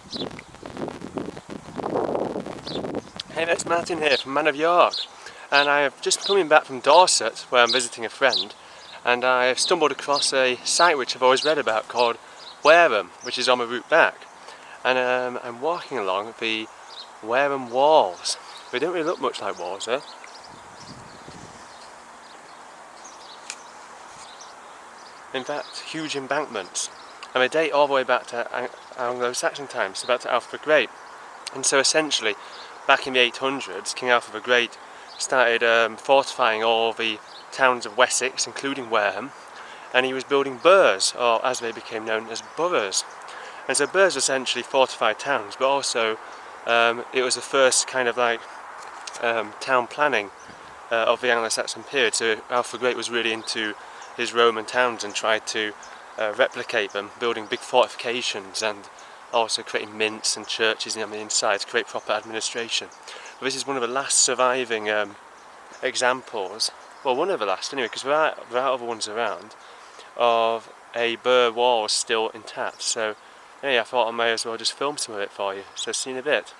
Hey, it's Martin here from Man of Yorke, and I have just coming back from Dorset where I'm visiting a friend, and I have stumbled across a site which I've always read about called Wareham, which is on my route back, and I'm walking along the Wareham walls. They don't really look much like walls, eh? In fact, huge embankments, and they date all the way back to Anglo-Saxon times, so back to Alfred the Great. And so essentially, back in the 800s, King Alfred the Great started fortifying all the towns of Wessex, including Wareham, and he was building burghs, or as they became known as boroughs. And so burghs were essentially fortified towns, but also it was the first kind of like town planning of the Anglo-Saxon period. So Alfred the Great was really into his Roman towns and tried to replicate them, building big fortifications and also creating mints and churches on the inside to create proper administration. But this is one of the last surviving examples, well, one of the last anyway, because there are other ones around, of a burgh wall still intact. So yeah, I thought I may as well just film some of it for you. So see you in a bit.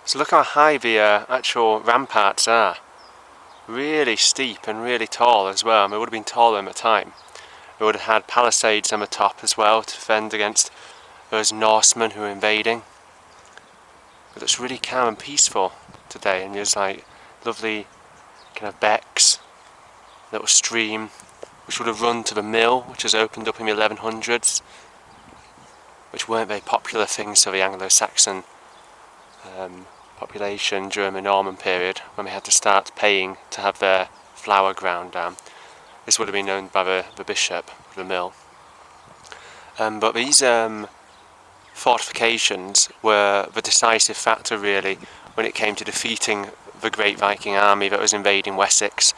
So look how high the actual ramparts are. Really steep and really tall as well. They would have been taller at the time. They would have had palisades on the top as well to defend against those Norsemen who were invading. But it's really calm and peaceful today, and there's like lovely kind of becks, little stream which would have run to the mill, which was opened up in the 1100s, which weren't very popular things for the Anglo-Saxon population during the Norman period, when they had to start paying to have their flour ground down. This would have been owned by the bishop of the mill. But these fortifications were the decisive factor really when it came to defeating the great Viking army that was invading Wessex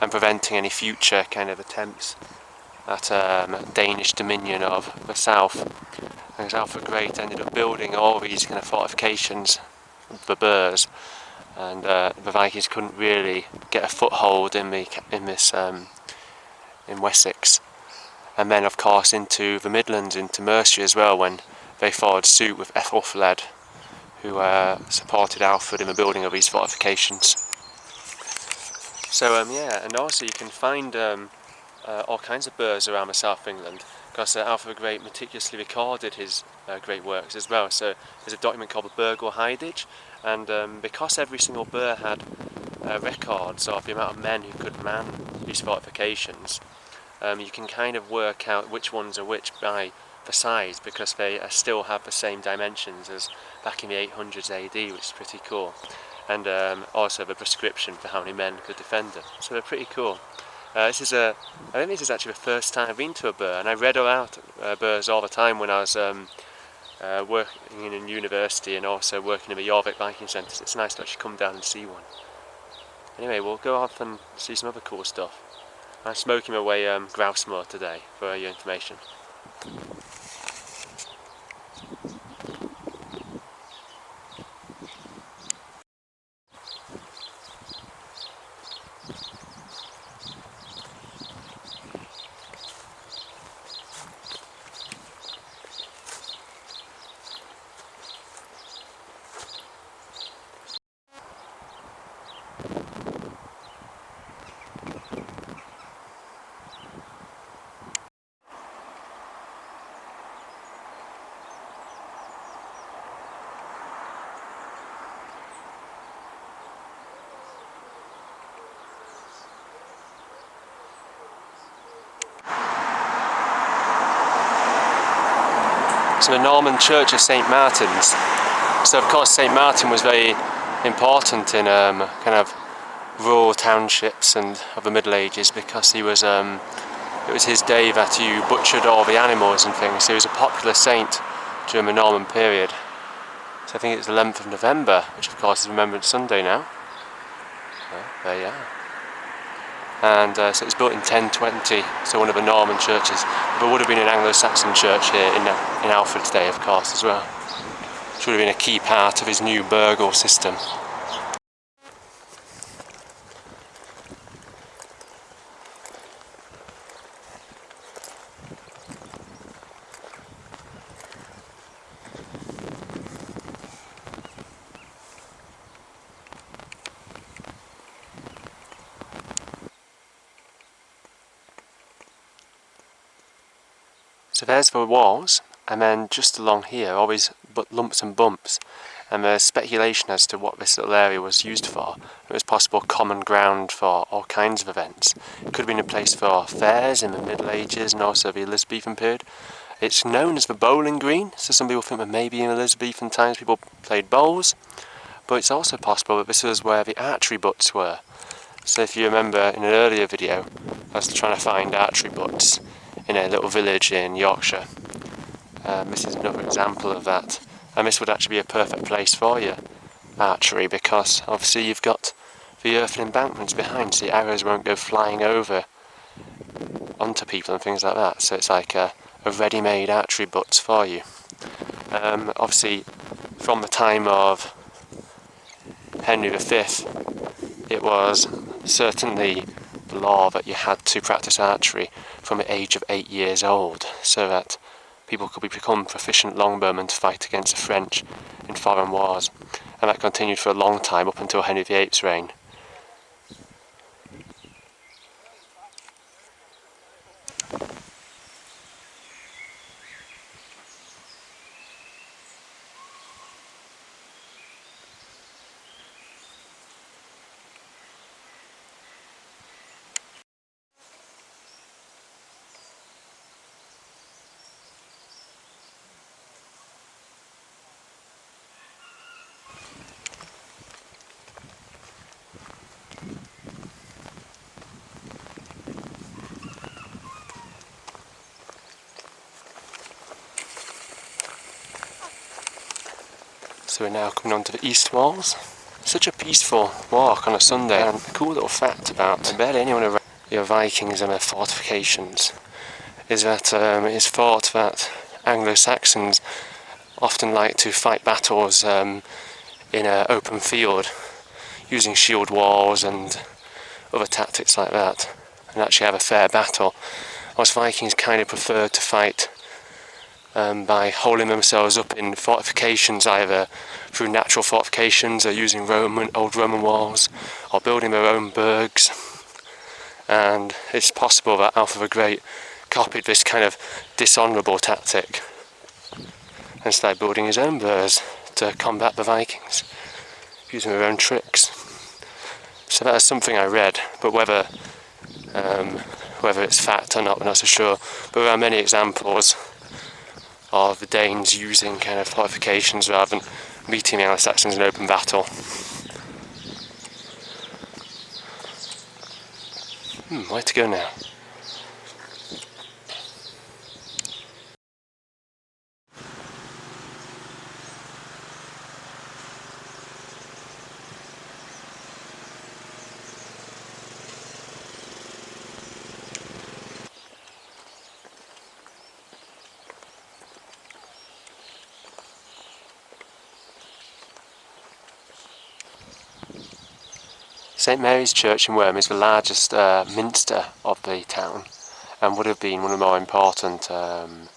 and preventing any future kind of attempts at Danish dominion of the south. And Alfred the Great ended up building all these kind of fortifications, the burghs, and the Vikings couldn't really get a foothold in Wessex, and then of course into the Midlands, into Mercia as well, when they followed suit with Alfred, who supported Alfred in the building of these fortifications. So yeah, and also you can find all kinds of burghs around the south of England, because Alfred the Great meticulously recorded his great works as well. So there's a document called the Burgh or Hidage, and because every single burgh had records of the amount of men who could man these fortifications, you can kind of work out which ones are which by the size, because they still have the same dimensions as back in the 800s AD, which is pretty cool, and also the prescription for how many men could defend them. So they're pretty cool. I think this is actually the first time I've been to a burgh, and I read about burghs all the time when I was working in university and also working in the Yorke Viking centres. It's nice to actually come down and see one. Anyway, we'll go off and see some other cool stuff. I'm smoking away grouse moor today, for your information. So the Norman Church of St. Martin's. So of course St. Martin was very important in kind of rural townships and of the Middle Ages, because he was it was his day that you butchered all the animals and things. So he was a popular saint during the Norman period. So I think it's the 11th of November, which of course is Remembrance Sunday now. So there you are. And so it was built in 1020, so one of the Norman churches. There would have been an Anglo-Saxon church here in Alfred's day, of course, as well. Which would have been a key part of his new Burgh system. So there's the walls, and then just along here, always but lumps and bumps. And there's speculation as to what this little area was used for. It was possible common ground for all kinds of events. It could have been a place for fairs in the Middle Ages and also the Elizabethan period. It's known as the bowling green, so some people think that maybe in Elizabethan times people played bowls. But it's also possible that this was where the archery butts were. So if you remember in an earlier video, I was trying to find archery butts in a little village in Yorkshire. This is another example of that, and this would actually be a perfect place for your archery, because obviously you've got the earthen embankments behind, so the arrows won't go flying over onto people and things like that. So it's like a ready-made archery butts for you. Obviously from the time of Henry V, it was certainly the law that you had to practice archery from the age of 8 years old, so that people could become proficient longbowmen to fight against the French in foreign wars. And that continued for a long time, up until Henry VIII's reign. So we're now coming onto the east walls. Such a peaceful walk on a Sunday, and a cool little fact about barely anyone around the Vikings and their fortifications is that it's thought that Anglo-Saxons often like to fight battles in an open field using shield walls and other tactics like that, and actually have a fair battle, whilst Vikings kind of preferred to fight by holding themselves up in fortifications, either through natural fortifications or using old Roman walls, or building their own burghs. And it's possible that Alfred the Great copied this kind of dishonourable tactic and started building his own burghs to combat the Vikings, using their own tricks. So that's something I read, but whether it's fact or not, we're not so sure. But there are many examples of the Danes using kind of fortifications rather than meeting the Anglo-Saxons in open battle. Where to go now? St Mary's Church in Wareham is the largest minster of the town, and would have been one of the more important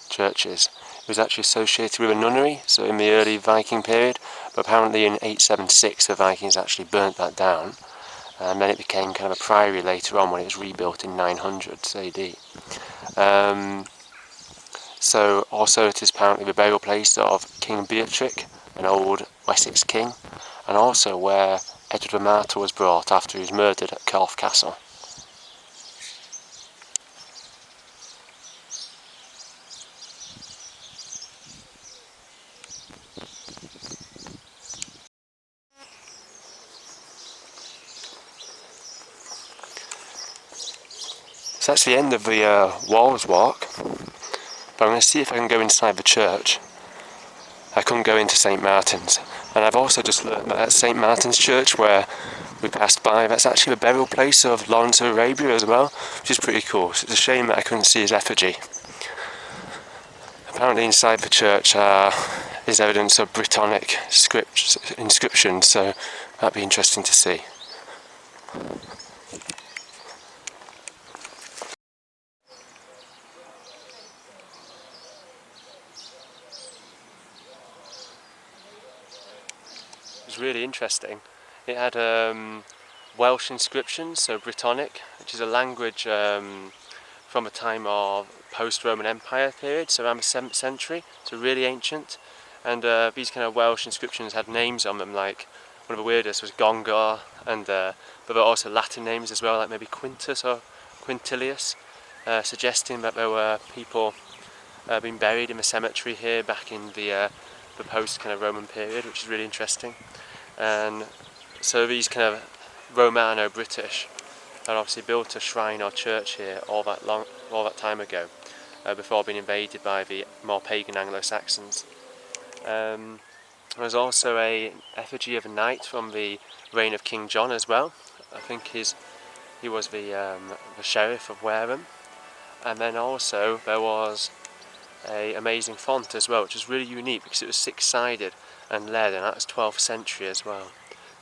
churches. It was actually associated with a nunnery, so in the early Viking period, but apparently in 876 the Vikings actually burnt that down, and then it became kind of a priory later on when it was rebuilt in 900 AD. So also it is apparently the burial place of King Beorhtric, an old Wessex king, and also where Edward the Martyr was brought after he was murdered at Corfe Castle. So that's the end of the Walls Walk, but I'm going to see if I can go inside the church. I couldn't go into St Martin's, and I've also just learned that at St Martin's Church where we passed by, that's actually the burial place of Lawrence of Arabia as well, which is pretty cool. So it's a shame that I couldn't see his effigy. Apparently inside the church is evidence of Brittonic inscriptions, so that'd be interesting to see. It was really interesting. It had Welsh inscriptions, so Brittonic, which is a language from a time of post-Roman Empire period, so around the 7th century, so really ancient. And these kind of Welsh inscriptions had names on them, like one of the weirdest was Gongor, and but there were also Latin names as well, like maybe Quintus or Quintilius, suggesting that there were people being buried in the cemetery here back in the post kind of Roman period, which is really interesting. And so these kind of Romano-British had obviously built a shrine or church here all that time ago, before being invaded by the more pagan Anglo-Saxons. There was also an effigy of a knight from the reign of King John as well. I think he was the sheriff of Wareham. And then also there was an amazing font as well, which was really unique because it was 6-sided and lead, and that was 12th century as well.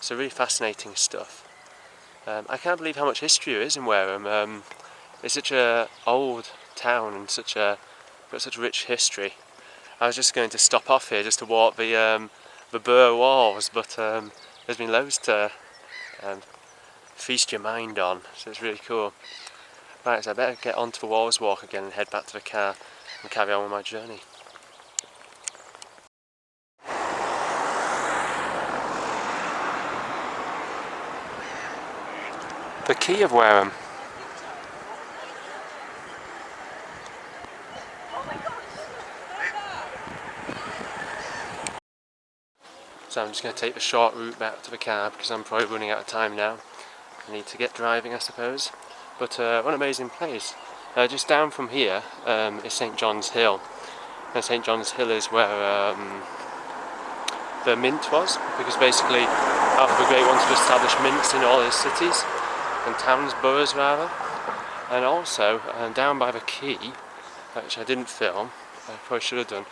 So really fascinating stuff. I can't believe how much history there is in Wareham. It's such an old town and got such rich history. I was just going to stop off here just to walk the Burgh walls, but there's been loads to feast your mind on, so it's really cool. Right, so I better get onto the Walls Walk again and head back to the car and carry on with my journey. The Key of Wareham. So I'm just going to take the short route back to the car because I'm probably running out of time now. I need to get driving, I suppose. But what an amazing place. Just down from here is St John's Hill. And St John's Hill is where the mint was, because basically Alfred the Great wanted to establish mints in all his cities and towns, boroughs rather. And also down by the quay, which I didn't film, I probably should have done,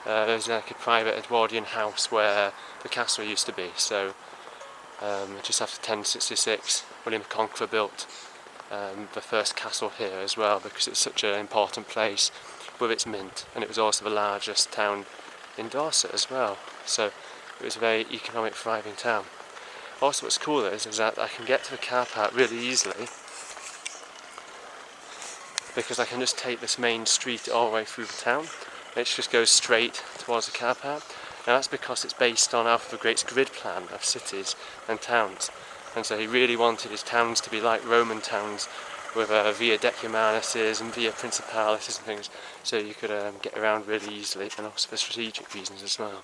there's like a private Edwardian house where the castle used to be. So just after 1066, William the Conqueror built the first castle here as well, because it's such an important place with its mint, and it was also the largest town in Dorset as well. So it was a very economic, thriving town. Also, what's cool is that I can get to the car park really easily, because I can just take this main street all the way through the town. It just goes straight towards the car park. Now that's because it's based on Alfred the Great's grid plan of cities and towns, and so he really wanted his towns to be like Roman towns, with via decumanices and via principalities and things, so you could get around really easily, and also for strategic reasons as well.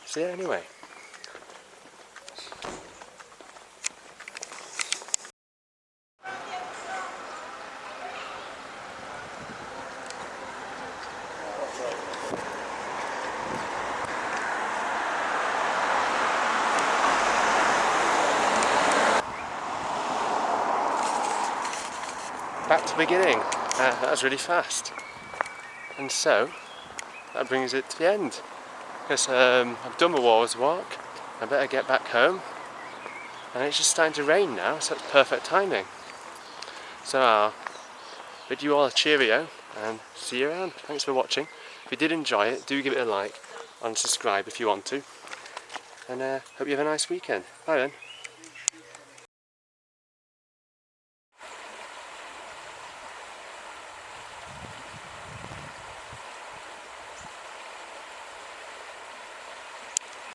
So yeah, anyway. Back to the beginning. That was really fast. And so, that brings it to the end. Because I've done the Walls Walk, I better get back home. And it's just starting to rain now, so it's perfect timing. So I'll bid you all a cheerio and see you around. Thanks for watching. If you did enjoy it, do give it a like and subscribe if you want to. And hope you have a nice weekend. Bye then.